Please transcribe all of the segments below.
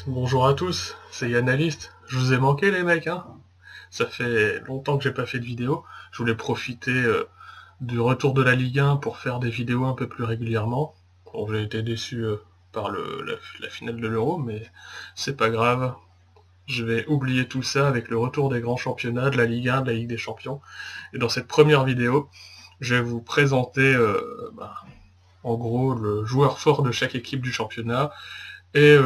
Bonjour à tous, c'est Yannalist. Je vous ai manqué les mecs, hein. Ça fait longtemps que j'ai pas fait de vidéo. Je voulais profiter du retour de la Ligue 1 pour faire des vidéos un peu plus régulièrement. Bon, j'ai été déçu par la finale de l'Euro, mais c'est pas grave. Je vais oublier tout ça avec le retour des grands championnats, de la Ligue 1, de la Ligue des Champions. Et dans cette première vidéo, je vais vous présenter en gros le joueur fort de chaque équipe du championnat, et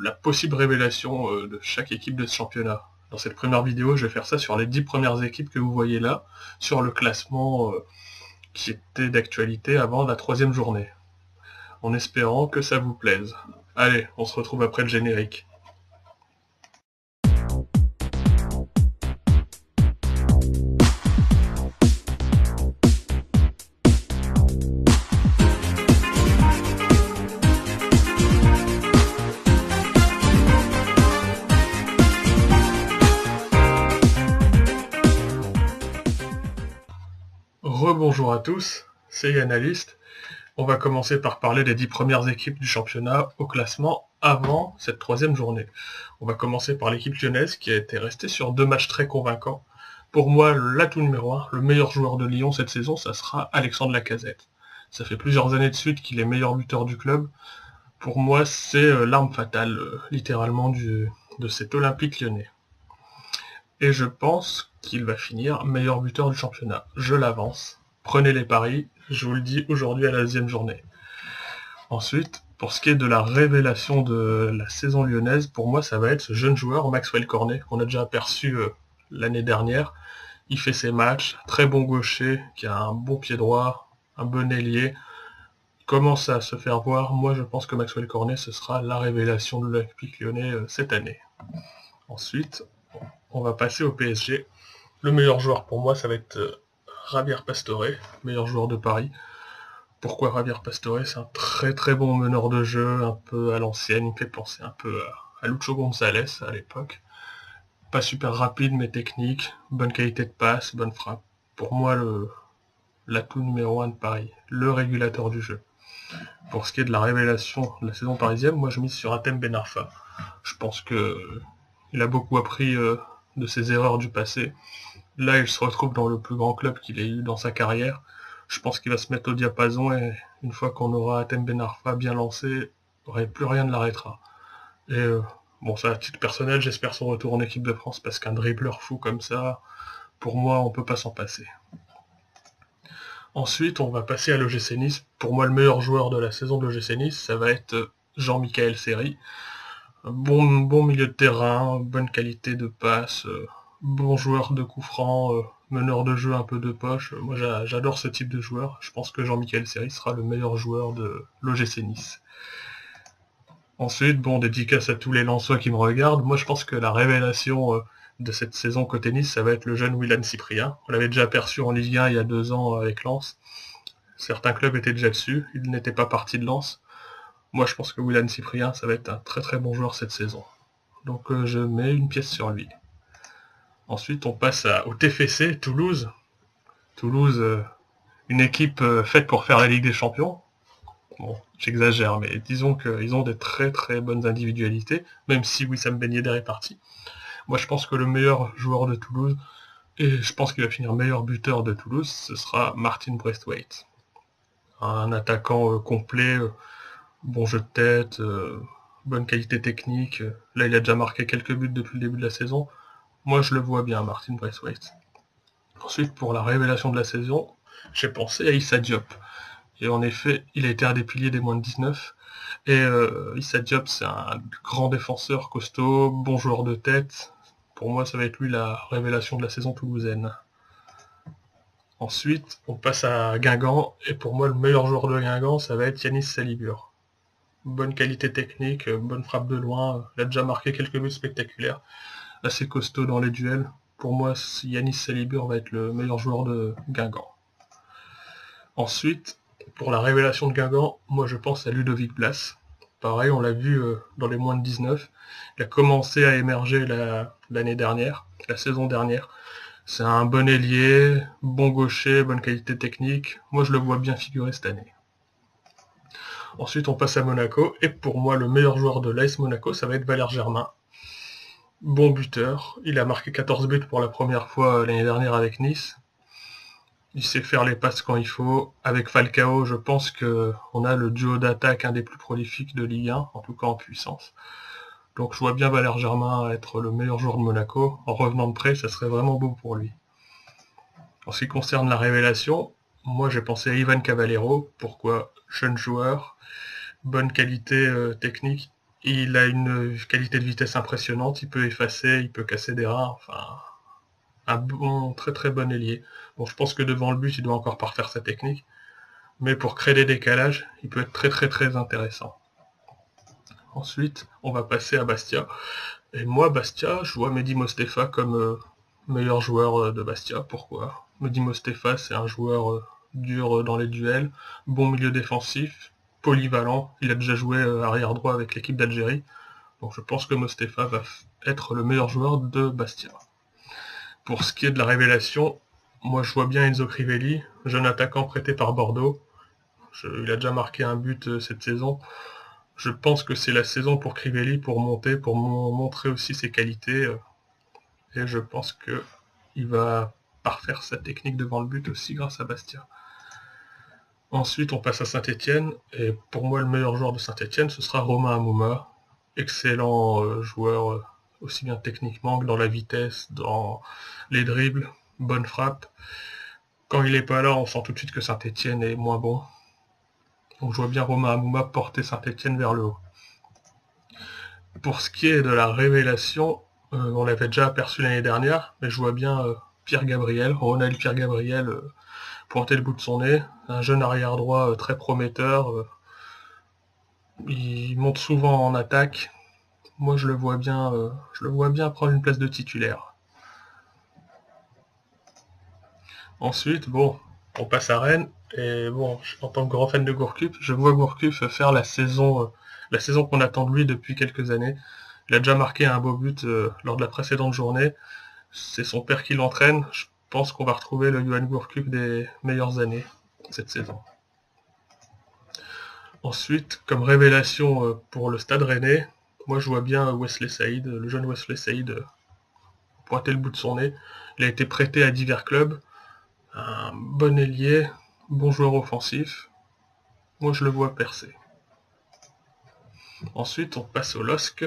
la possible révélation de chaque équipe de ce championnat. Dans cette première vidéo, je vais faire ça sur les 10 premières équipes que vous voyez là, sur le classement qui était d'actualité avant la troisième journée, en espérant que ça vous plaise. Allez, on se retrouve après le générique. Rebonjour à tous, c'est Yannalist. On va commencer par parler des 10 premières équipes du championnat au classement avant cette troisième journée. On va commencer par l'équipe lyonnaise qui a été restée sur 2 matchs très convaincants. Pour moi, l'atout numéro 1, le meilleur joueur de Lyon cette saison, ça sera Alexandre Lacazette. Ça fait plusieurs années de suite qu'il est meilleur buteur du club. Pour moi, c'est l'arme fatale, littéralement, de cet Olympique lyonnais. Et je pense qu'il va finir meilleur buteur du championnat. Je l'avance. Prenez les paris, je vous le dis aujourd'hui à la deuxième journée. Ensuite, pour ce qui est de la révélation de la saison lyonnaise, pour moi ça va être ce jeune joueur Maxwell Cornet, qu'on a déjà aperçu l'année dernière. Il fait ses matchs, très bon gaucher, qui a un bon pied droit, un bon ailier, il commence à se faire voir. Moi je pense que Maxwell Cornet ce sera la révélation de l'Olympique lyonnais cette année. Ensuite, on va passer au PSG. Le meilleur joueur pour moi ça va être Javier Pastore, meilleur joueur de Paris. Pourquoi Javier Pastore? C'est un très très bon meneur de jeu, un peu à l'ancienne, il me fait penser un peu à Lucho González à l'époque. Pas super rapide mais technique, bonne qualité de passe, bonne frappe. Pour moi, l'atout numéro 1 de Paris, le régulateur du jeu. Pour ce qui est de la révélation de la saison parisienne, moi je mise sur Hatem Ben Arfa. Je pense que il a beaucoup appris de ses erreurs du passé. Là, il se retrouve dans le plus grand club qu'il ait eu dans sa carrière. Je pense qu'il va se mettre au diapason et une fois qu'on aura Hatem Ben Arfa bien lancé, plus rien ne l'arrêtera. Et bon, ça à titre personnel, j'espère son retour en équipe de France parce qu'un dribbleur fou comme ça, pour moi, on peut pas s'en passer. Ensuite, on va passer à l'OGC Nice. Pour moi, le meilleur joueur de la saison de l'OGC Nice, ça va être Jean-Michel Seri. Bon milieu de terrain, bonne qualité de passe, bon joueur de coup franc, meneur de jeu un peu de poche. Moi j'adore ce type de joueur. Je pense que Jean-Michel Seri sera le meilleur joueur de l'OGC Nice. Ensuite, bon, dédicace à tous les Lensois qui me regardent. Moi je pense que la révélation de cette saison côté Nice, ça va être le jeune Willan Cyprien. On l'avait déjà aperçu en Ligue 1 il y a 2 ans avec Lens. Certains clubs étaient déjà dessus, il n'était pas parti de Lens. Moi je pense que Willan Cyprien, ça va être un très très bon joueur cette saison. Donc je mets une pièce sur lui. Ensuite, on passe au TFC, Toulouse. Toulouse, une équipe faite pour faire la Ligue des Champions. Bon, j'exagère, mais disons qu'ils ont des très très bonnes individualités, même si Wissam Ben Yedder est parti. Moi, je pense que le meilleur joueur de Toulouse, et je pense qu'il va finir meilleur buteur de Toulouse, ce sera Martin Braithwaite. Un attaquant complet, bon jeu de tête, bonne qualité technique. Là, il a déjà marqué quelques buts depuis le début de la saison. Moi, je le vois bien, Martin Braithwaite. Ensuite, pour la révélation de la saison, j'ai pensé à Issa Diop. Et en effet, il a été un des piliers des moins de 19. Et Issa Diop, c'est un grand défenseur costaud, bon joueur de tête. Pour moi, ça va être lui la révélation de la saison toulousaine. Ensuite, on passe à Guingamp. Et pour moi, le meilleur joueur de Guingamp, ça va être Yanis Salibur. Bonne qualité technique, bonne frappe de loin. Il a déjà marqué quelques buts spectaculaires. Assez costaud dans les duels. Pour moi, Yanis Salibur va être le meilleur joueur de Guingamp. Ensuite, pour la révélation de Guingamp, moi je pense à Ludovic Blas. Pareil, on l'a vu dans les moins de 19. Il a commencé à émerger l'année dernière, la saison dernière. C'est un bon ailier, bon gaucher, bonne qualité technique. Moi je le vois bien figurer cette année. Ensuite, on passe à Monaco, et pour moi, le meilleur joueur de l'AS Monaco, ça va être Valère Germain. Bon buteur, il a marqué 14 buts pour la première fois l'année dernière avec Nice. Il sait faire les passes quand il faut. Avec Falcao, je pense qu'on a le duo d'attaque un des plus prolifiques de Ligue 1, en tout cas en puissance. Donc je vois bien Valère Germain être le meilleur joueur de Monaco. En revenant de près, ça serait vraiment beau pour lui. En ce qui concerne la révélation, moi j'ai pensé à Ivan Cavallero. Pourquoi? Jeune joueur, bonne qualité technique. Il a une qualité de vitesse impressionnante, il peut effacer, il peut casser des reins, enfin un bon, très très bon ailier. Bon, je pense que devant le but, il doit encore parfaire sa technique, mais pour créer des décalages, il peut être très très très intéressant. Ensuite, on va passer à Bastia. Et moi, Bastia, je vois Mehdi Mostefa comme meilleur joueur de Bastia. Pourquoi? Mehdi Mostefa, c'est un joueur dur dans les duels, bon milieu défensif, polyvalent. Il a déjà joué arrière droit avec l'équipe d'Algérie. Donc je pense que Mostefa va être le meilleur joueur de Bastia. Pour ce qui est de la révélation, moi je vois bien Enzo Crivelli, jeune attaquant prêté par Bordeaux. Il a déjà marqué un but cette saison. Je pense que c'est la saison pour Crivelli pour monter, pour montrer aussi ses qualités. Et je pense qu'il va parfaire sa technique devant le but aussi grâce à Bastia. Ensuite, on passe à Saint-Etienne. Et pour moi, le meilleur joueur de Saint-Etienne, ce sera Romain Amouma. Excellent joueur, aussi bien techniquement que dans la vitesse, dans les dribbles, bonne frappe. Quand il n'est pas là, on sent tout de suite que Saint-Etienne est moins bon. Donc je vois bien Romain Amouma porter Saint-Etienne vers le haut. Pour ce qui est de la révélation, on l'avait déjà aperçu l'année dernière, mais je vois bien Pierre Gabriel, Ronald Pierre Gabriel, pointer le bout de son nez. Un jeune arrière droit très prometteur. Il monte souvent en attaque. Moi je le vois bien prendre une place de titulaire. Ensuite, bon, on passe à Rennes, et bon, en tant que grand fan de Gourcuff, je vois Gourcuff faire la saison qu'on attend de lui depuis quelques années. Il a déjà marqué un beau but lors de la précédente journée. C'est son père qui l'entraîne. Je pense qu'on va retrouver le Yohan Gourcuff des meilleures années cette saison. Ensuite, comme révélation pour le Stade Rennais, moi je vois bien Wesley Saïd, le jeune Wesley Saïd, pointer le bout de son nez. Il a été prêté à divers clubs. Un bon ailier, bon joueur offensif. Moi, je le vois percer. Ensuite, on passe au LOSC.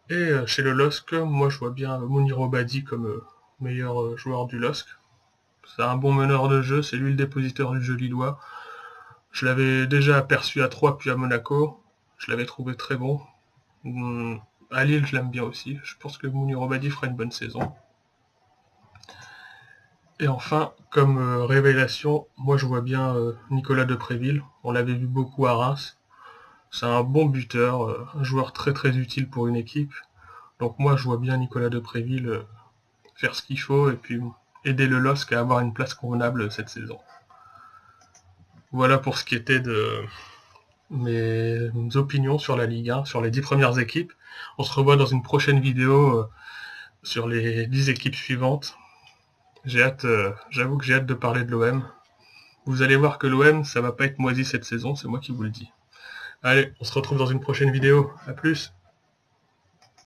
Et chez le LOSC, moi, je vois bien Mounir Obadi comme meilleur joueur du LOSC. C'est un bon meneur de jeu, c'est lui le dépositeur du jeu lillois. Je l'avais déjà aperçu à Troyes puis à Monaco. Je l'avais trouvé très bon. À Lille, je l'aime bien aussi. Je pense que Mounir Obadi fera une bonne saison. Et enfin, comme révélation, moi je vois bien Nicolas Depréville. On l'avait vu beaucoup à Reims. C'est un bon buteur, un joueur très très utile pour une équipe. Donc moi je vois bien Nicolas Depréville faire ce qu'il faut et puis aider le LOSC à avoir une place convenable cette saison. Voilà pour ce qui était de mes opinions sur la Ligue 1, sur les 10 premières équipes. On se revoit dans une prochaine vidéo sur les 10 équipes suivantes. J'avoue que j'ai hâte de parler de l'OM. Vous allez voir que l'OM, ça va pas être moisi cette saison, c'est moi qui vous le dis. Allez, on se retrouve dans une prochaine vidéo. À plus!